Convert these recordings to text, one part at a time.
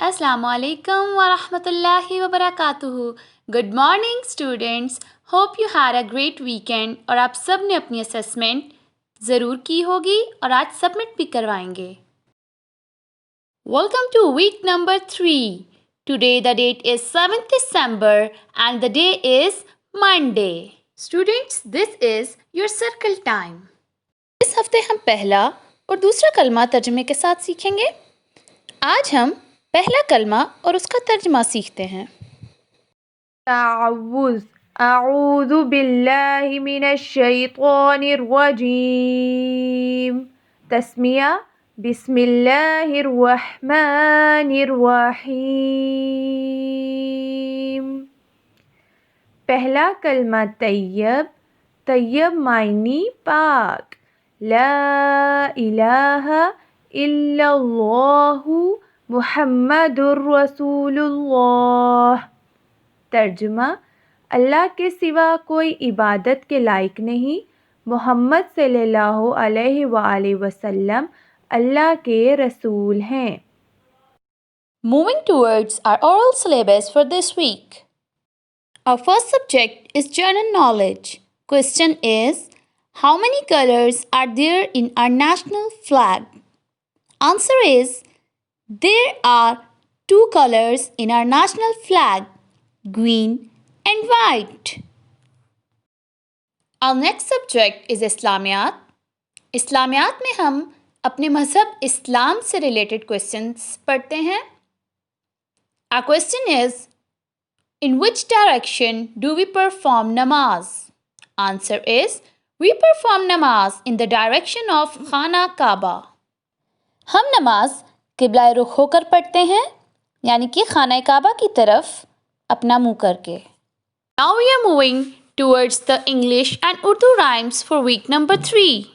Assalamu alaikum wa rahmatullahi wa barakatuhu. Good morning students. Hope you had a great weekend और आप सब ने अपनी असेसमेंट ज़रूर की होगी और आज सबमिट भी करवाएंगे. Welcome to week number 3. Today the date is 7th December and the day is Monday. Students, this is your circle time. इस हफ्ते हम पहला और दूसरा कलमा तर्जुमे के साथ सीखेंगे. आज हम पहला कलमा और उसका तर्जुमा सीखते हैं. ताउज़ अऊज़ु बिल्लाहि मिनश शैतानिर रजीम. तस्मिया बिस्मिल्लाहिर रहमानिर रहीम. पहला कलमा तैयब. तैयब मायनी पाक. ला इलाहा इल्लल्लाहु मुहम्मदुर रसूलुल्लाह. तर्जुमा, अल्लाह के सिवा कोई इबादत के लायक नहीं, मोहम्मद सल्लल्लाहु अलैहि वसल्लम अल्लाह के रसूल हैं. Moving towards our oral syllabus for this week. Our first subject is general knowledge. Question is, how many colors are there in our national flag? Answer is, there are 2 colors in our national flag, green and white. Our next subject is Islamiyat. Islamiyat में हम अपने मज़हब इस्लाम से related questions पढ़ते हैं. Our question is, in which direction do we perform namaz? Answer is, we perform namaz in the direction of Khana Kaaba. हम नमाज किबला रुख होकर पढ़ते हैं, यानी कि खाना काबा की तरफ अपना मुंह करके. Now we are moving towards the English and Urdu rhymes for week number 3.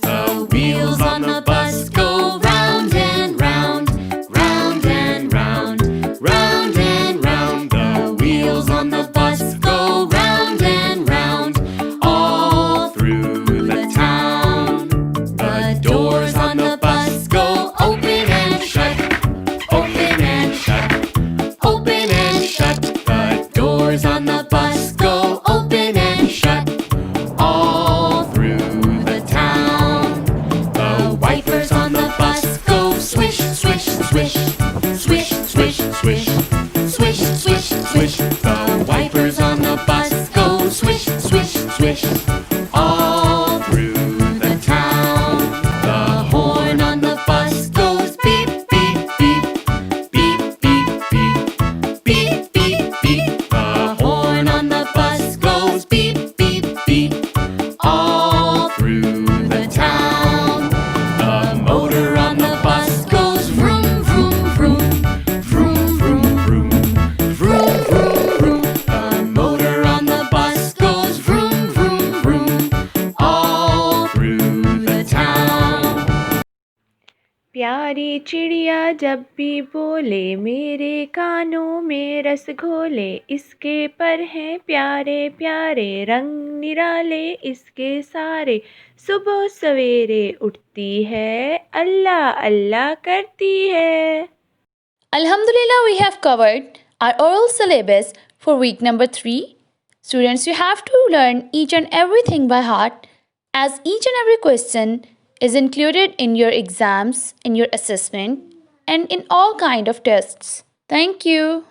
The wheels on the bus go round and round, round and round, round and round. The wheels on the bus go round and round, all through the town. The doors on the bus go open and shut, open and shut, open and shut. The doors on the bus go open and shut, all through the town. The wipers on the bus go swish, swish, swish, swish, swish, swish, swish, swish, swish. The wipers on the bus go swish, swish, swish, all through the town. The horn on the bus goes beep, beep, beep, beep, beep, beep, beep, beep, beep. The horn on the bus goes beep, beep, beep, all through the town. The motor on the bus goes vroom, vroom, vroom, vroom, vroom, vroom, vroom, vroom, vroom. The motor on the bus goes vroom, vroom, vroom, all through the town. प्यारी चिड़िया जब भी बोले, मेरे कानों में रस घोले. इसके पर हैं प्यारे प्यारे रंग निराले इसके सारे. सुबह सवेरे उठती है, अल्लाह अल्लाह करती है. Alhamdulillah, we have covered our oral syllabus for week number 3. Students, you have to learn each and everything by heart, as each and every question is included in your exams, in your assessment, and in all kind of tests. Thank you.